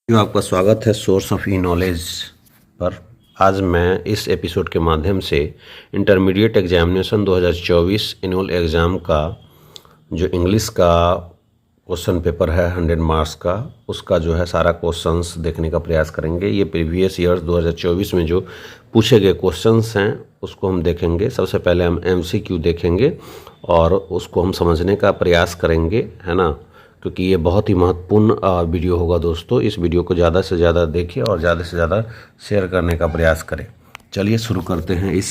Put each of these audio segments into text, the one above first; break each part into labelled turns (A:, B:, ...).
A: आपका स्वागत है सोर्स ऑफ ई नॉलेज पर। आज मैं इस एपिसोड के माध्यम से इंटरमीडिएट एग्जामिनेशन 2024 एनुअल एग्ज़ाम का जो इंग्लिश का क्वेश्चन पेपर है 100 मार्क्स का, उसका जो है सारा क्वेश्चंस देखने का प्रयास करेंगे। ये प्रीवियस ईयर्स 2024 में जो पूछे गए क्वेश्चंस हैं उसको हम देखेंगे। सबसे पहले हम एमसीक्यू देखेंगे और उसको हम समझने का प्रयास करेंगे, है ना, क्योंकि ये बहुत ही महत्वपूर्ण वीडियो होगा दोस्तों। इस वीडियो को ज़्यादा से ज़्यादा देखिए और ज़्यादा से ज़्यादा शेयर करने का प्रयास करें। चलिए शुरू करते हैं इस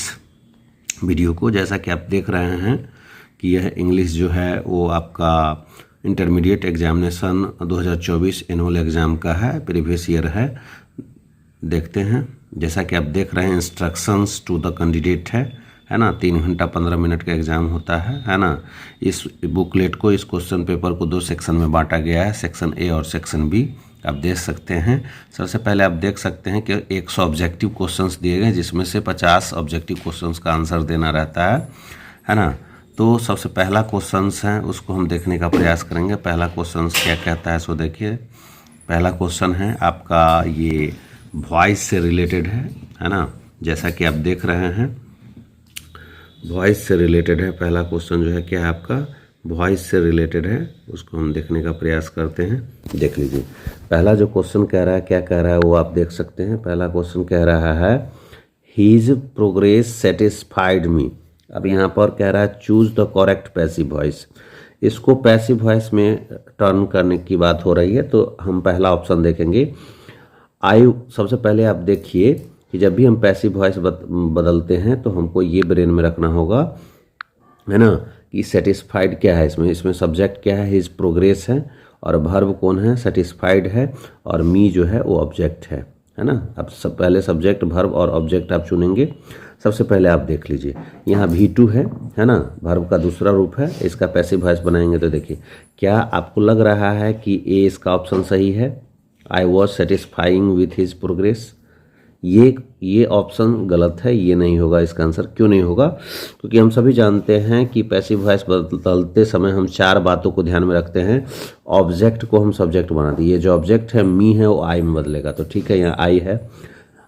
A: वीडियो को। जैसा कि आप देख रहे हैं कि यह इंग्लिश जो है वो आपका इंटरमीडिएट एग्जामिनेशन 2024 एनुअल एग्ज़ाम का है, प्रीवियस ईयर है। देखते हैं, जैसा कि आप देख रहे हैं इंस्ट्रक्शंस टू द कैंडिडेट है ना। 3 घंटा 15 मिनट का एग्ज़ाम होता है ना। इस बुकलेट को, इस क्वेश्चन पेपर को 2 सेक्शन में बांटा गया है, सेक्शन ए और सेक्शन बी। आप देख सकते हैं, सबसे पहले आप देख सकते हैं कि 100 ऑब्जेक्टिव क्वेश्चंस दिए गए, जिसमें से 50 ऑब्जेक्टिव क्वेश्चंस का आंसर देना रहता है ना। तो सबसे पहला क्वेश्चंस है उसको हम देखने का प्रयास करेंगे। पहला क्वेश्चन क्या कहता है सो देखिए। पहला क्वेश्चन है आपका ये वॉइस से रिलेटेड है ना। जैसा कि आप देख रहे हैं वॉइस से रिलेटेड है। पहला क्वेश्चन जो है क्या है आपका वॉइस से रिलेटेड है, उसको हम देखने का प्रयास करते हैं। देख लीजिए पहला जो क्वेश्चन कह रहा है, क्या कह रहा है वो आप देख सकते हैं। पहला क्वेश्चन कह रहा है हीज प्रोग्रेस सेटिस्फाइड मी। अब यहाँ पर कह रहा है choose the correct passive voice. इसको पैसिव वॉइस में टर्न करने की बात हो रही है, तो हम पहला ऑप्शन देखेंगे आई। सबसे पहले आप देखिए कि जब भी हम पैसिव वॉइस बदलते हैं तो हमको ये ब्रेन में रखना होगा, है ना, कि सेटिस्फाइड क्या है। इसमें सब्जेक्ट क्या है, हिज प्रोग्रेस है, और वर्ब कौन है, सेटिस्फाइड है, और मी जो है वो ऑब्जेक्ट है ना। अब पहले सब्जेक्ट, वर्ब और ऑब्जेक्ट आप चुनेंगे। सबसे पहले आप देख लीजिए यहाँ V2 है ना, वर्ब का दूसरा रूप है। इसका पैसिव वॉइस बनाएंगे तो देखिए क्या आपको लग रहा है कि ए इसका ऑप्शन सही है, I was satisfying with his progress. ये ऑप्शन गलत है, ये नहीं होगा इसका आंसर। क्यों नहीं होगा? क्योंकि हम सभी जानते हैं कि पैसिव वॉइस बदलते समय हम 4 बातों को ध्यान में रखते हैं। ऑब्जेक्ट को हम सब्जेक्ट बनाते हैं। ये जो ऑब्जेक्ट है मी है वो आई में बदलेगा, तो ठीक है, यहाँ आई है।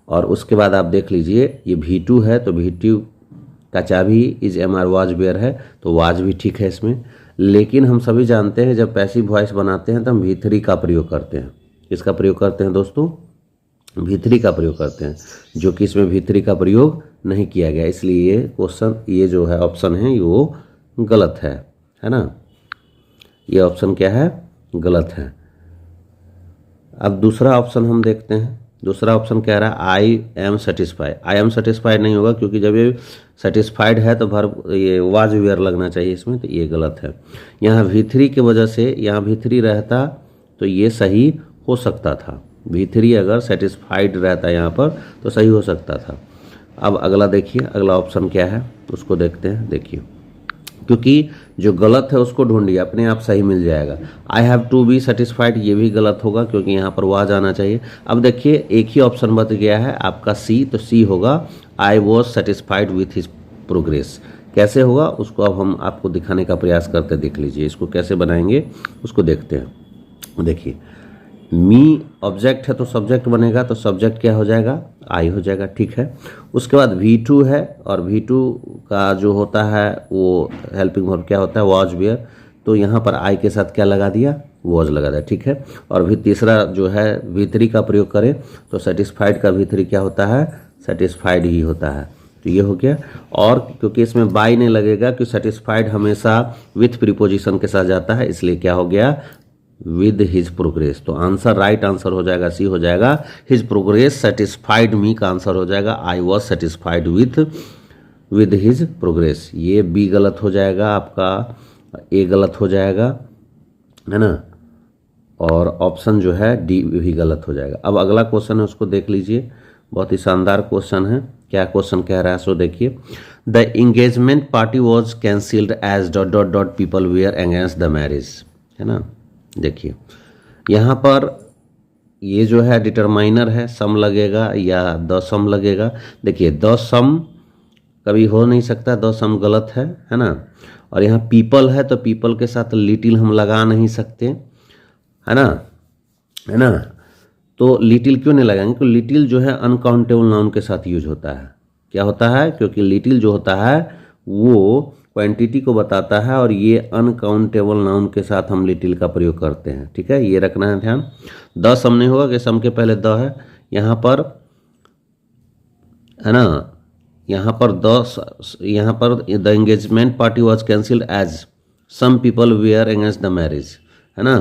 A: और उसके बाद आप देख लीजिए ये V2 है, तो V2 का चाबी इज MR वाज वेयर है, तो वाज भी ठीक है इसमें। लेकिन हम सभी जानते हैं जब पैसिव वॉइस बनाते हैं तो हम V3 का प्रयोग करते हैं। किसका प्रयोग करते हैं दोस्तों? V3 का प्रयोग करते हैं, जो कि इसमें V3 का प्रयोग नहीं किया गया। इसलिए ये क्वेश्चन, ये जो है ऑप्शन है वो गलत है ना। ये ऑप्शन क्या है, गलत है। अब दूसरा ऑप्शन हम देखते हैं। दूसरा ऑप्शन कह रहा है I am satisfied. I am satisfied नहीं होगा, क्योंकि जब ये सेटिस्फाइड है तो वर्ब ये वाज वेयर लगना चाहिए इसमें, तो ये गलत है। यहाँ V3 की वजह से, यहाँ V3 रहता तो ये सही हो सकता था। V3 अगर सेटिस्फाइड रहता यहाँ पर तो सही हो सकता था। अब अगला देखिए, अगला ऑप्शन क्या है उसको देखते हैं। देखिए, क्योंकि जो गलत है उसको ढूंढिए, अपने आप सही मिल जाएगा। I have to be satisfied, ये भी गलत होगा, क्योंकि यहाँ पर वाज आना चाहिए। अब देखिए एक ही ऑप्शन बच गया है आपका C, तो C होगा I was satisfied with his progress. कैसे होगा उसको अब हम आपको दिखाने का प्रयास करते, देख लीजिए इसको कैसे बनाएंगे उसको देखते हैं। देखिए मी ऑब्जेक्ट है तो सब्जेक्ट बनेगा, तो सब्जेक्ट क्या हो जाएगा, आई हो जाएगा, ठीक है। उसके बाद V2 है, और V2 का जो होता है वो हेल्पिंग वर्ब क्या होता है, वॉज वेयर, तो यहाँ पर आई के साथ क्या लगा दिया, वॉज लगा दिया, ठीक है। और भी तीसरा जो है V3 का प्रयोग करें तो सेटिस्फाइड का V3 क्या होता है, सेटिस्फाइड ही होता है, तो ये हो गया। और क्योंकि इसमें बाई नहीं लगेगा, कि सेटिस्फाइड हमेशा विथ प्रीपोजिशन के साथ जाता है, इसलिए क्या हो गया, विद हिज प्रोग्रेस। तो आंसर, राइट आंसर हो जाएगा C हो जाएगा। हिज प्रोग्रेस सेटिस्फाइड मी का आंसर हो जाएगा I was satisfied with his progress. ये B गलत हो जाएगा, आपका A गलत हो जाएगा, है ना, और ऑप्शन जो है D भी गलत हो जाएगा। अब अगला क्वेश्चन है उसको देख लीजिए, बहुत ही शानदार क्वेश्चन है। क्या क्वेश्चन कह रहा है सो देखिए। The engagement party was cancelled as dot dot dot people were against the marriage, है ना। देखिए यहाँ पर ये जो है डिटरमाइनर है, सम लगेगा या द सम लगेगा। देखिए द सम कभी हो नहीं सकता, द सम गलत है ना। और यहाँ पीपल है तो पीपल के साथ लिटिल हम लगा नहीं सकते, है ना। तो लिटिल क्यों नहीं लगाएंगे? क्योंकि लिटिल जो है अनकाउंटेबल नाउन के साथ यूज होता है। क्या होता है? क्योंकि लिटिल जो होता है वो क्वांटिटी को बताता है और ये अनकाउंटेबल नाउन के साथ हम लिटिल का प्रयोग करते हैं। ठीक है, ये रखना है ध्यान। द सम नहीं होगा कि सम के पहले द है, यहाँ पर है ना, यहाँ पर the engagement party was cancelled as some people were against the marriage, है ना।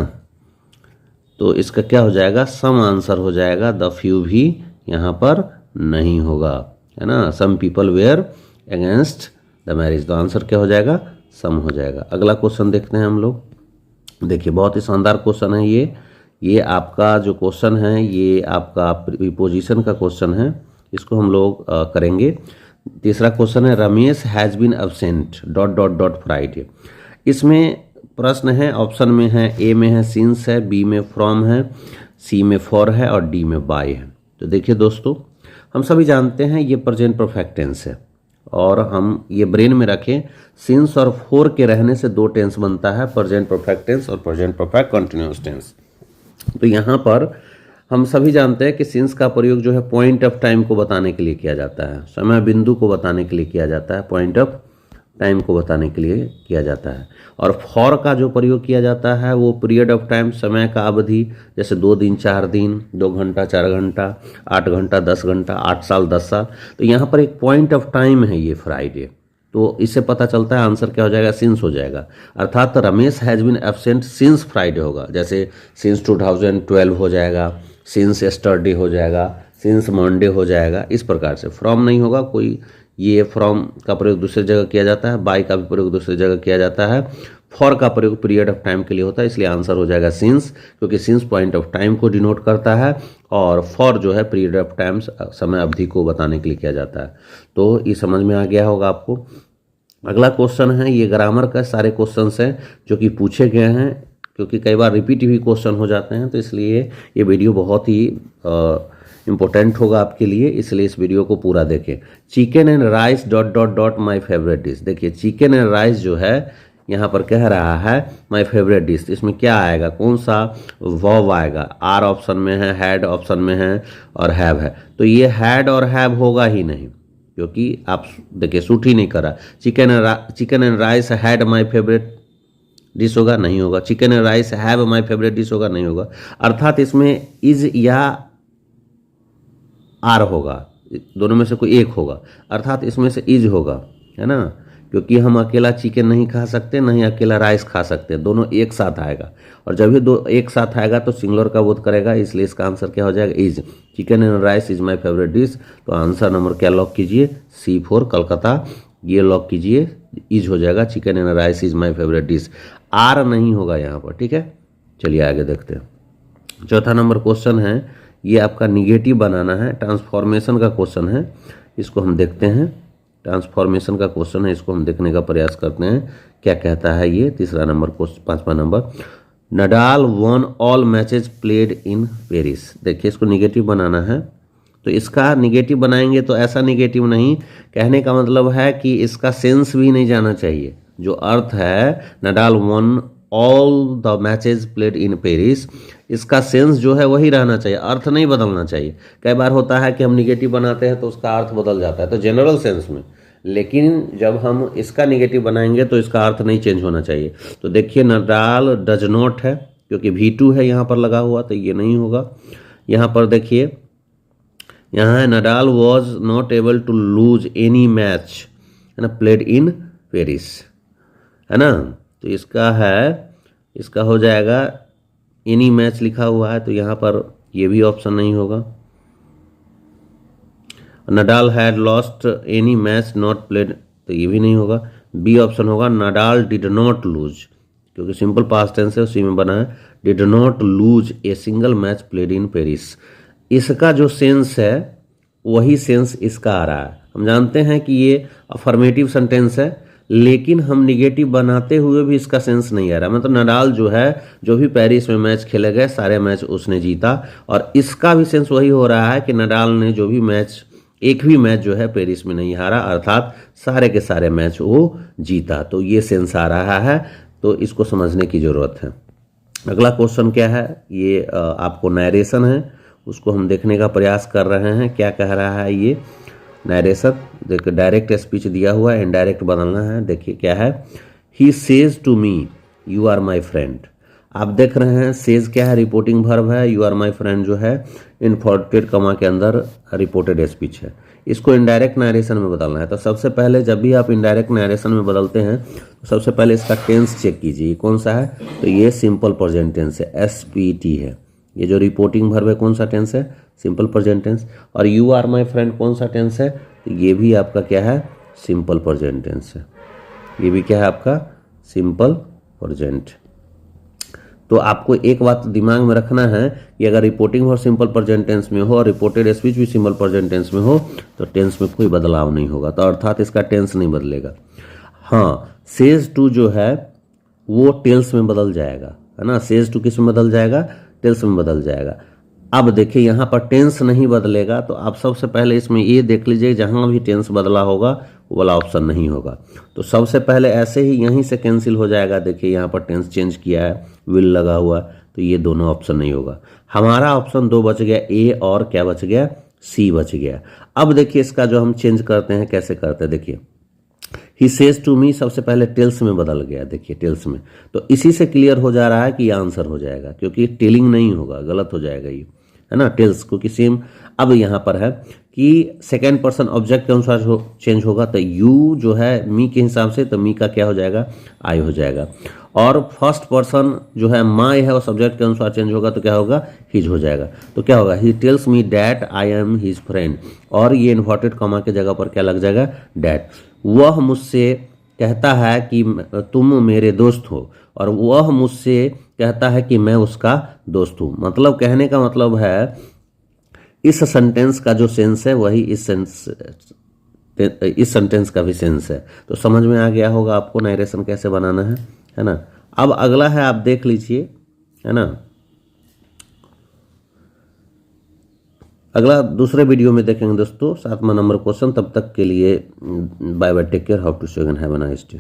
A: तो इसका क्या हो जाएगा? सम आंसर हो जाएगा, द फ्यू भी यहाँ पर नहीं होगा, है ना। Some people were against the marriage, तो आंसर क्या हो जाएगा? सम हो जाएगा। अगला क्वेश्चन देखते हैं हम लोग। देखिए बहुत ही शानदार क्वेश्चन है ये आपका जो क्वेश्चन है ये आपका प्रीपोजिशन का क्वेश्चन है, इसको हम लोग करेंगे। तीसरा क्वेश्चन है Ramesh has been absent dot dot dot Friday. इसमें प्रश्न है, ऑप्शन में है, ए में है सिंस है, बी में फ्रॉम है, सी में फॉर है और डी में बाय है। तो देखिए दोस्तों, हम सभी जानते हैं ये प्रेजेंट परफेक्ट टेंस है और हम ये ब्रेन में रखें, सिंस और फोर के रहने से दो टेंस बनता है, प्रेजेंट परफेक्ट टेंस और प्रेजेंट परफेक्ट कंटिन्यूअस टेंस। तो यहाँ पर हम सभी जानते हैं कि सिंस का प्रयोग जो है पॉइंट ऑफ टाइम को बताने के लिए किया जाता है, समय बिंदु को बताने के लिए किया जाता है, पॉइंट ऑफ टाइम को बताने के लिए किया जाता है। और फॉर का जो प्रयोग किया जाता है वो पीरियड ऑफ टाइम, समय का अवधि, जैसे 2 दिन 4 दिन, 2 घंटा 4 घंटा, 8 घंटा 10 घंटा, 8 साल 10 साल। तो यहाँ पर एक पॉइंट ऑफ टाइम है ये फ्राइडे, तो इससे पता चलता है आंसर क्या हो जाएगा? सिंस हो जाएगा। अर्थात Ramesh has been absent since Friday होगा, जैसे सिंस 2012 हो जाएगा, सिंस एस्टरडे हो जाएगा, सिंस मंडे हो जाएगा, इस प्रकार से। फ्रॉम नहीं होगा कोई, ये फ्रॉम का प्रयोग दूसरी जगह किया जाता है, बाय का भी प्रयोग दूसरी जगह किया जाता है, फॉर का प्रयोग पीरियड ऑफ टाइम के लिए होता है, इसलिए आंसर हो जाएगा सिंस, क्योंकि सिंस पॉइंट ऑफ टाइम को डिनोट करता है और फॉर जो है पीरियड ऑफ टाइम, समय अवधि को बताने के लिए किया जाता है। तो ये समझ में आ गया होगा आपको। अगला क्वेश्चन है, ये ग्रामर का सारे क्वेश्चंस हैं जो कि पूछे गए हैं, क्योंकि कई बार रिपीट भी क्वेश्चन हो जाते हैं, तो इसलिए ये वीडियो बहुत ही इम्पोर्टेंट होगा आपके लिए, इसलिए इस वीडियो को पूरा देखें। Chicken and rice dot dot dot my favourite dish. देखिए चिकन एंड राइस जो है यहाँ पर कह रहा है माई फेवरेट डिश, इसमें क्या आएगा? कौन सा वर्ब आएगा? आर ऑप्शन में है, हैड ऑप्शन में है और हैव है। तो ये हैड और हैव होगा ही नहीं, क्योंकि आप देखिए सूट ही नहीं करा। Chicken and rice had my favourite dish होगा? नहीं होगा। Chicken and rice have my favourite dish होगा? नहीं होगा। अर्थात इसमें इज या आर होगा, दोनों में से कोई एक होगा, अर्थात इसमें से इज होगा, है ना, क्योंकि हम अकेला चिकन नहीं खा सकते, नहीं अकेला राइस खा सकते, दोनों एक साथ आएगा, और जब भी दो एक साथ आएगा तो सिंगुलर का बोध करेगा, इसलिए इसका आंसर क्या हो जाएगा? Is. Chicken and rice is my favourite dish. तो आंसर नंबर क्या लॉक कीजिए? C4 कलकत्ता, ये लॉक कीजिए, इज हो जाएगा। Chicken and rice is my favourite dish, are नहीं होगा यहाँ पर। ठीक है, चलिए आगे देखते हैं। चौथा नंबर क्वेश्चन है, ये आपका निगेटिव बनाना है, ट्रांसफॉर्मेशन का क्वेश्चन है, इसको हम देखते हैं। ट्रांसफॉर्मेशन का क्वेश्चन है, इसको हम देखने का प्रयास करते हैं क्या कहता है ये। तीसरा नंबर क्वेश्चन, 5वां number, Nadal won all matches played in Paris. देखिए इसको निगेटिव बनाना है, तो इसका निगेटिव बनाएंगे तो ऐसा निगेटिव नहीं, कहने का मतलब है कि इसका सेंस भी नहीं जाना चाहिए। जो अर्थ है Nadal won all the matches played in Paris, इसका सेंस जो है वही रहना चाहिए, अर्थ नहीं बदलना चाहिए। कई बार होता है कि हम निगेटिव बनाते हैं तो उसका अर्थ बदल जाता है, तो जनरल सेंस में, लेकिन जब हम इसका निगेटिव बनाएंगे तो इसका अर्थ नहीं चेंज होना चाहिए। तो देखिए नडाल डज नॉट है, क्योंकि V2 है यहाँ पर लगा हुआ, तो ये नहीं होगा। यहाँ पर देखिए, यहाँ है Nadal was not able to lose any match, है ना, प्लेड इन पेरिस, है ना। तो इसका है, इसका हो जाएगा एनी मैच लिखा हुआ है, तो यहाँ पर ये भी ऑप्शन नहीं होगा। Nadal had lost any match not played, तो ये भी नहीं होगा। बी ऑप्शन होगा, नडाल डिड नॉट लूज, क्योंकि सिंपल पास्ट टेंस है उसी में बना है, did not lose a single match played in Paris. इसका जो सेंस है वही सेंस इसका आ रहा है। हम जानते हैं कि ये अफर्मेटिव सेंटेंस है, लेकिन हम निगेटिव बनाते हुए भी इसका सेंस नहीं आ रहा। मतलब नडाल जो है, जो भी पेरिस में मैच खेले गए सारे मैच उसने जीता, और इसका भी सेंस वही हो रहा है कि नडाल ने जो भी मैच, एक भी मैच जो है पेरिस में नहीं हारा, अर्थात सारे के सारे मैच वो जीता। तो ये सेंस आ रहा है, तो इसको समझने की ज़रूरत है। अगला क्वेश्चन क्या है, ये आपको नरेशन है उसको हम देखने का प्रयास कर रहे हैं। क्या कह रहा है ये नरेशन? देखिए डायरेक्ट स्पीच दिया हुआ है, इनडायरेक्ट बदलना है। देखिए क्या है, he says to me you are my friend. आप देख रहे हैं सेज क्या है, रिपोर्टिंग वर्ब है, यू आर माई फ्रेंड जो है इन्वर्टेड कॉमा के अंदर रिपोर्टेड स्पीच है। इसको इनडायरेक्ट नरेशन में बदलना है। तो सबसे पहले जब भी आप इनडायरेक्ट नरेशन में बदलते हैं तो सबसे पहले इसका टेंस चेक कीजिए, कौन सा है? तो ये सिंपल प्रेजेंट टेंस है, SPT है। ये जो रिपोर्टिंग वर्ब है कौन सा टेंस है? Simple present tense. और यू आर माई फ्रेंड कौन सा टेंस है? तो ये भी आपका क्या है? सिंपल प्रेजेंट टेंस है। ये भी क्या है आपका? Simple present. तो आपको एक बात दिमाग में रखना है कि अगर reporting verb simple present tense में हो और रिपोर्टेड स्पीच भी सिंपल प्रेजेंट टेंस में हो तो टेंस में कोई बदलाव नहीं होगा, तो अर्थात इसका टेंस नहीं बदलेगा। हाँ, सेज टू जो है वो टेल्स में बदल जाएगा, है ना। सेज टू किस में बदल जाएगा? टेल्स में बदल जाएगा। अब देखिए यहाँ पर टेंस नहीं बदलेगा, तो आप सबसे पहले इसमें ये देख लीजिए जहाँ भी टेंस बदला होगा वो वाला ऑप्शन नहीं होगा। तो सबसे पहले ऐसे ही यहीं से कैंसिल हो जाएगा। देखिए यहाँ पर टेंस चेंज किया है, विल लगा हुआ, तो ये दोनों ऑप्शन नहीं होगा। हमारा ऑप्शन 2 बच गया, ए, और क्या बच गया? सी बच गया। अब देखिए इसका जो हम चेंज करते हैं कैसे करते हैं, देखिए ही सेज टू मी सबसे पहले टेल्स में बदल गया। देखिए टेल्स में, तो इसी से क्लियर हो जा रहा है कि ये आंसर हो जाएगा, क्योंकि टेलिंग नहीं होगा, गलत हो जाएगा ये, है ना, टेल्स, क्योंकि सेम। अब यहाँ पर है कि सेकेंड पर्सन ऑब्जेक्ट के अनुसार चेंज होगा, तो यू जो है मी के हिसाब से, तो मी का क्या हो जाएगा? आई हो जाएगा। और फर्स्ट पर्सन जो है माई है वो सब्जेक्ट के अनुसार चेंज होगा, तो क्या होगा? हिज हो जाएगा। तो क्या होगा? He tells me that I am his friend, और ये इन्वर्टेड कॉमा के जगह पर क्या लग जाएगा? डैट। वह मुझसे कहता है कि तुम मेरे दोस्त हो, और वह मुझसे कहता है कि मैं उसका दोस्त हूँ। मतलब कहने का मतलब है इस सेंटेंस का जो सेंस है वही इस सेंटेंस का भी सेंस है। तो समझ में आ गया होगा आपको नरेशन कैसे बनाना है ना। अब अगला है, आप देख लीजिए, है ना। अगला दूसरे वीडियो में देखेंगे दोस्तों, 7वां नंबर क्वेश्चन। तब तक के लिए bye bye, take care, how to say, have a nice day.